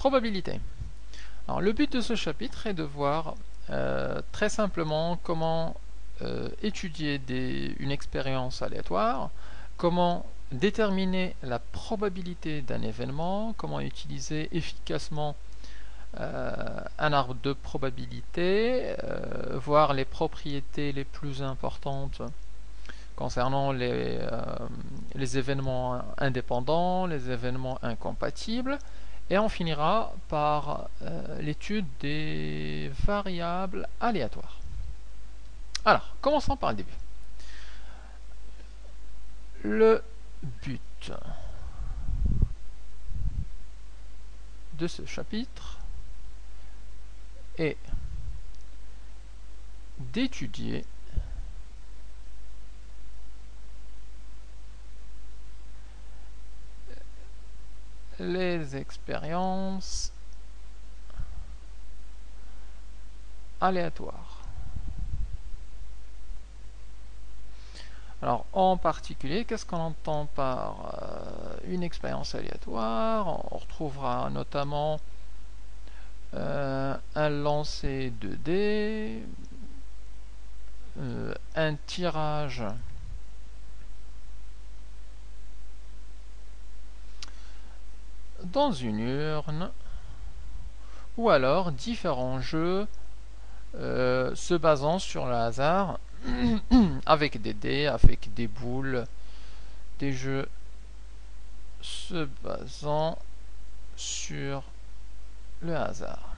probabilité. Alors, le but de ce chapitre est de voir très simplement comment étudier une expérience aléatoire, comment déterminer la probabilité d'un événement, comment utiliser efficacement un arbre de probabilité, voir les propriétés les plus importantes concernant les événements indépendants, les événements incompatibles, et on finira par l'étude des variables aléatoires. Alors, commençons par le début. Le but de ce chapitre est d'étudier les expériences aléatoires. Alors, en particulier, qu'est-ce qu'on entend par une expérience aléatoire? On retrouvera notamment un lancer de dés, un tirage dans une urne, ou alors différents jeux se basant sur le hasard, avec des dés, avec des boules, des jeux se basant sur le hasard.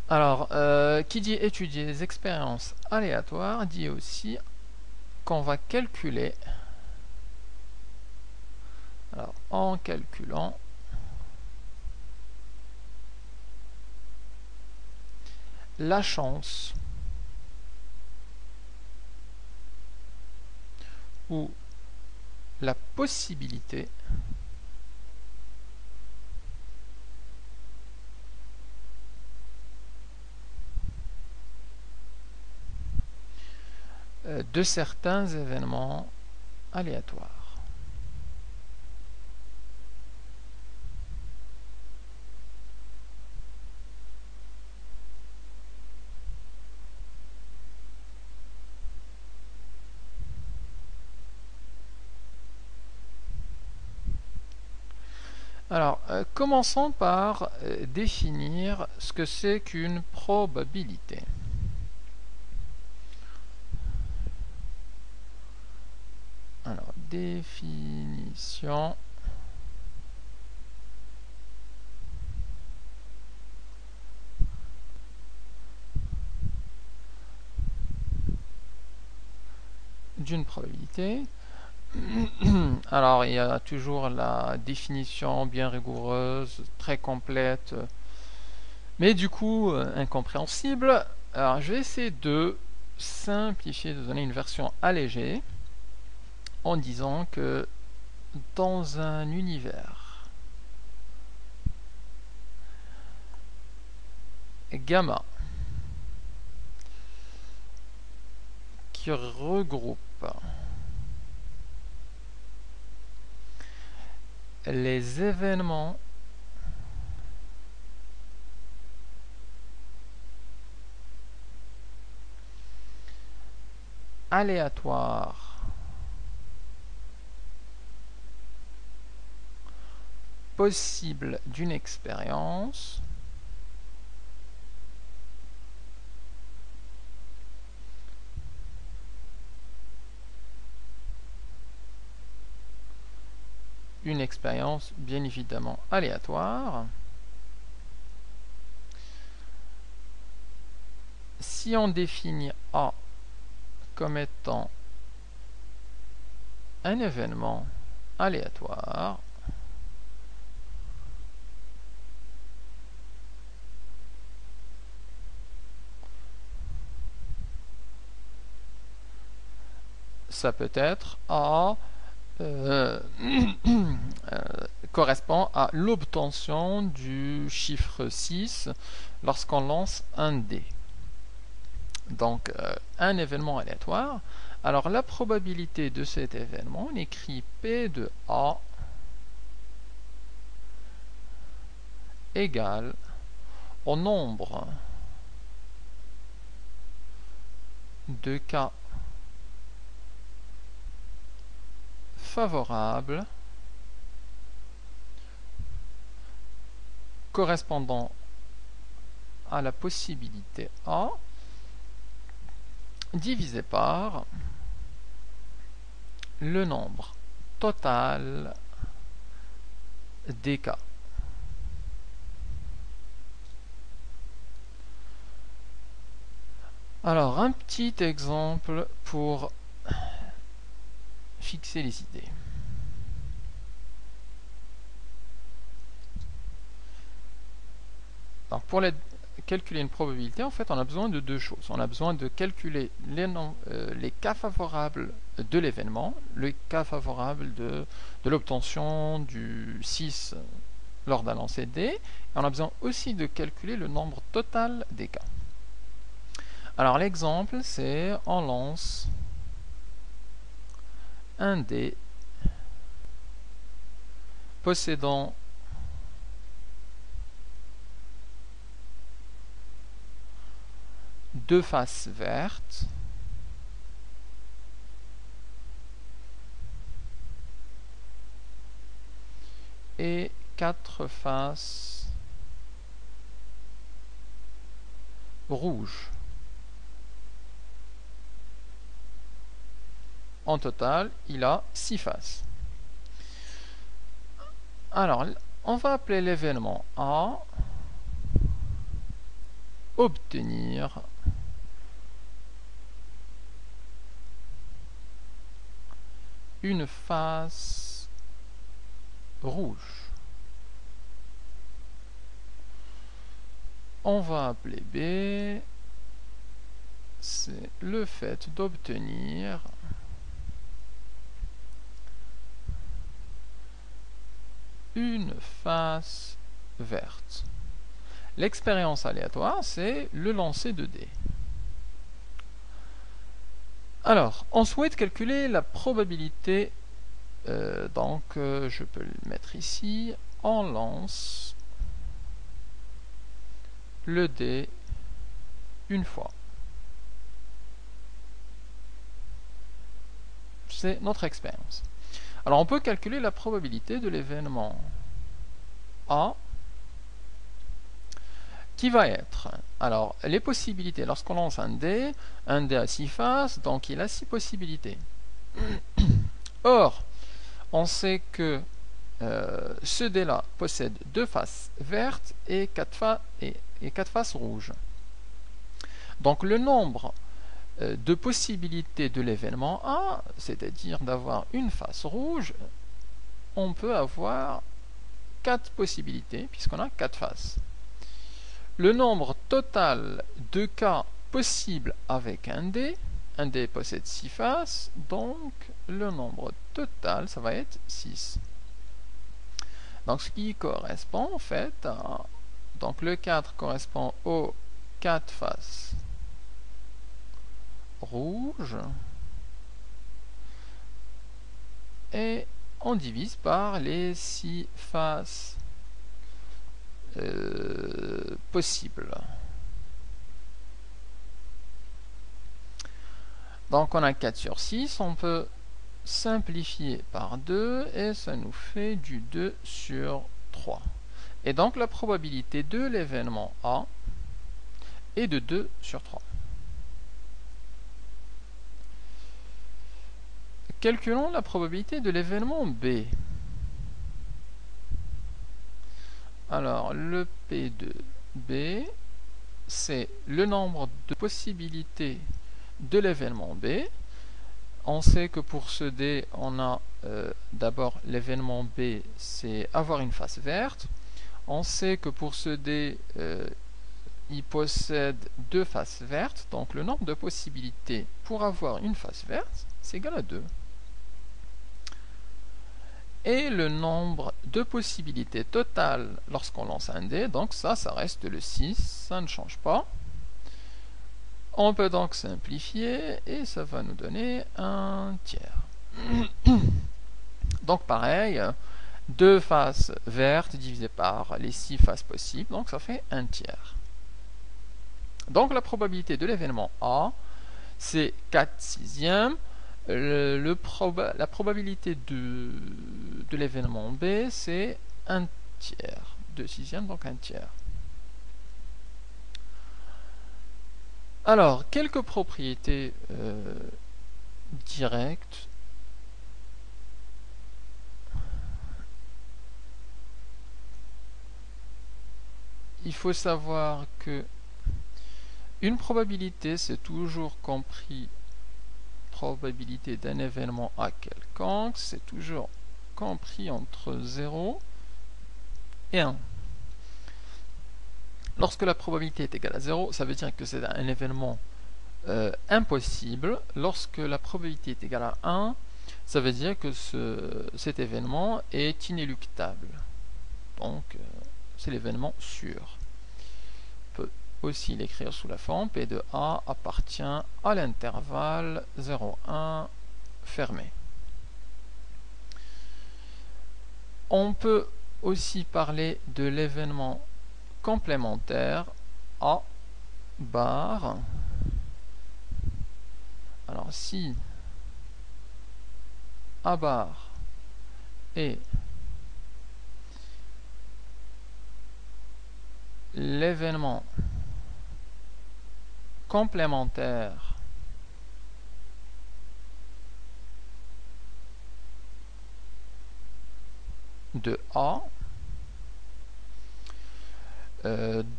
Alors, qui dit étudier les expériences aléatoires dit aussi qu'on va calculer, alors en calculant la chance ou la possibilité de certains événements aléatoires. Alors, commençons par définir ce que c'est qu'une probabilité. Alors, définition d'une probabilité. Alors, il y a toujours la définition bien rigoureuse, très complète, mais du coup incompréhensible. Alors, je vais essayer de simplifier, de donner une version allégée, en disant que dans un univers gamma qui regroupe les événements aléatoires possibles d'une expérience bien évidemment aléatoire. Si on définit A comme étant un événement aléatoire, ça peut être A correspond à l'obtention du chiffre 6 lorsqu'on lance un dé. Donc un événement aléatoire Alors la probabilité de cet événement, on écrit P de A égale au nombre de cas favorables correspondant à la possibilité A divisé par le nombre total des cas. Alors, un petit exemple pour fixer les idées. Alors, pour calculer une probabilité, en fait, on a besoin de deux choses. On a besoin de calculer les cas favorables de l'événement, le cas favorable de l'obtention du 6 lors d'un lancer D, et on a besoin aussi de calculer le nombre total des cas. Alors l'exemple, c'est on lance un dé possédant deux faces vertes et quatre faces rouges. En total, il a 6 faces. Alors, on va appeler l'événement A obtenir une face rouge. On va appeler B, c'est le fait d'obtenir une face verte. L'expérience aléatoire, c'est le lancer de dés. Alors, on souhaite calculer la probabilité, je peux le mettre ici, on lance le dé une fois. C'est notre expérience. Alors on peut calculer la probabilité de l'événement A qui va être, alors les possibilités, lorsqu'on lance un dé a 6 faces, donc il a 6 possibilités. Or, on sait que ce dé-là possède 2 faces vertes et 4 faces rouges. Donc le nombre de possibilités de l'événement A, c'est-à-dire d'avoir une face rouge, on peut avoir 4 possibilités, puisqu'on a 4 faces. Le nombre total de cas possibles avec un dé possède 6 faces, donc le nombre total, ça va être 6. Donc ce qui correspond en fait à... Donc le 4 correspond aux 4 faces rouges. Et on divise par les 6 faces possibles. Donc on a 4 sur 6, on peut simplifier par 2 et ça nous fait du 2 sur 3. Et donc la probabilité de l'événement A est de 2 sur 3. Calculons la probabilité de l'événement B. Alors le P de B, c'est le nombre de possibilités de l'événement B. On sait que pour ce dé, on a d'abord l'événement B, c'est avoir une face verte. On sait que pour ce dé, il possède 2 faces vertes, donc le nombre de possibilités pour avoir une face verte, c'est égal à 2. Et le nombre de possibilités totales lorsqu'on lance un dé, donc ça reste le 6, ça ne change pas. On peut donc simplifier et ça va nous donner un tiers. Donc pareil, 2 faces vertes divisées par les 6 faces possibles, donc ça fait un tiers. Donc la probabilité de l'événement A, c'est 4 sixièmes. La probabilité de l'événement B, c'est un tiers. 2 sixièmes, donc un tiers. Alors, quelques propriétés directes. Il faut savoir que une probabilité, c'est toujours compris probabilité d'un événement A quelconque, c'est toujours compris entre 0 et 1. Lorsque la probabilité est égale à 0, ça veut dire que c'est un événement impossible. Lorsque la probabilité est égale à 1, ça veut dire que cet événement est inéluctable. Donc, c'est l'événement sûr. On peut aussi l'écrire sous la forme P de A appartient à l'intervalle 0,1 fermé. On peut aussi parler de l'événement complémentaire A bar. Alors si A bar est l'événement complémentaire de A,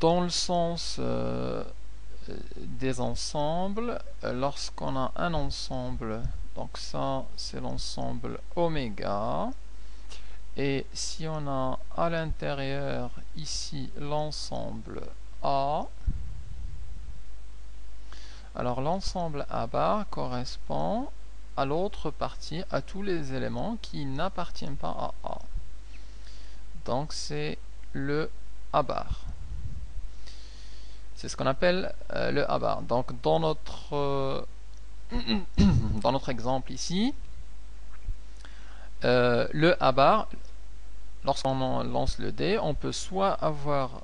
dans le sens des ensembles, lorsqu'on a un ensemble, donc ça c'est l'ensemble oméga, et si on a à l'intérieur ici l'ensemble A, alors l'ensemble A bar correspond à l'autre partie, à tous les éléments qui n'appartiennent pas à A. Donc c'est le A bar. C'est ce qu'on appelle le A bar. Donc dans notre exemple ici, le A bar, lorsqu'on lance le dé, on peut soit avoir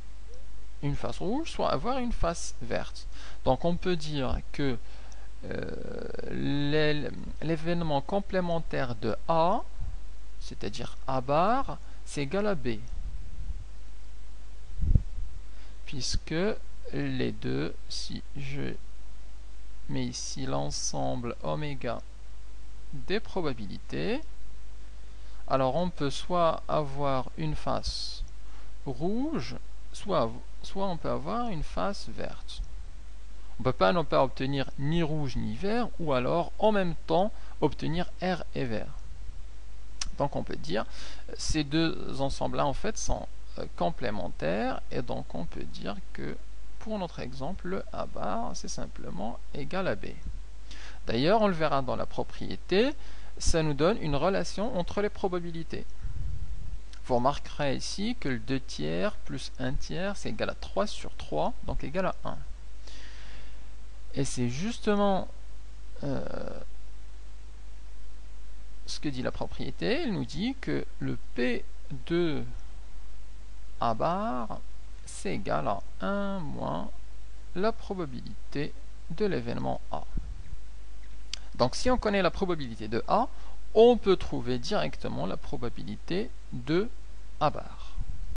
une face rouge, soit avoir une face verte. Donc on peut dire que l'événement complémentaire de A, c'est-à-dire A bar, c'est égal à B. Puisque les deux, si je mets ici l'ensemble oméga des probabilités, alors on peut soit avoir une face rouge, soit on peut avoir une face verte. On ne peut pas non pas obtenir ni rouge ni vert, ou alors en même temps obtenir R et vert. Donc on peut dire ces deux ensembles-là en fait sont complémentaires, et donc on peut dire que pour notre exemple, le A bar c'est simplement égal à B. D'ailleurs, on le verra dans la propriété, ça nous donne une relation entre les probabilités. Vous remarquerez ici que le 2 tiers plus 1 tiers c'est égal à 3 sur 3, donc égal à 1. Et c'est justement ce que dit la propriété. Elle nous dit que le P de A bar c'est égal à 1 moins la probabilité de l'événement A. Donc si on connaît la probabilité de A, on peut trouver directement la probabilité de A bar.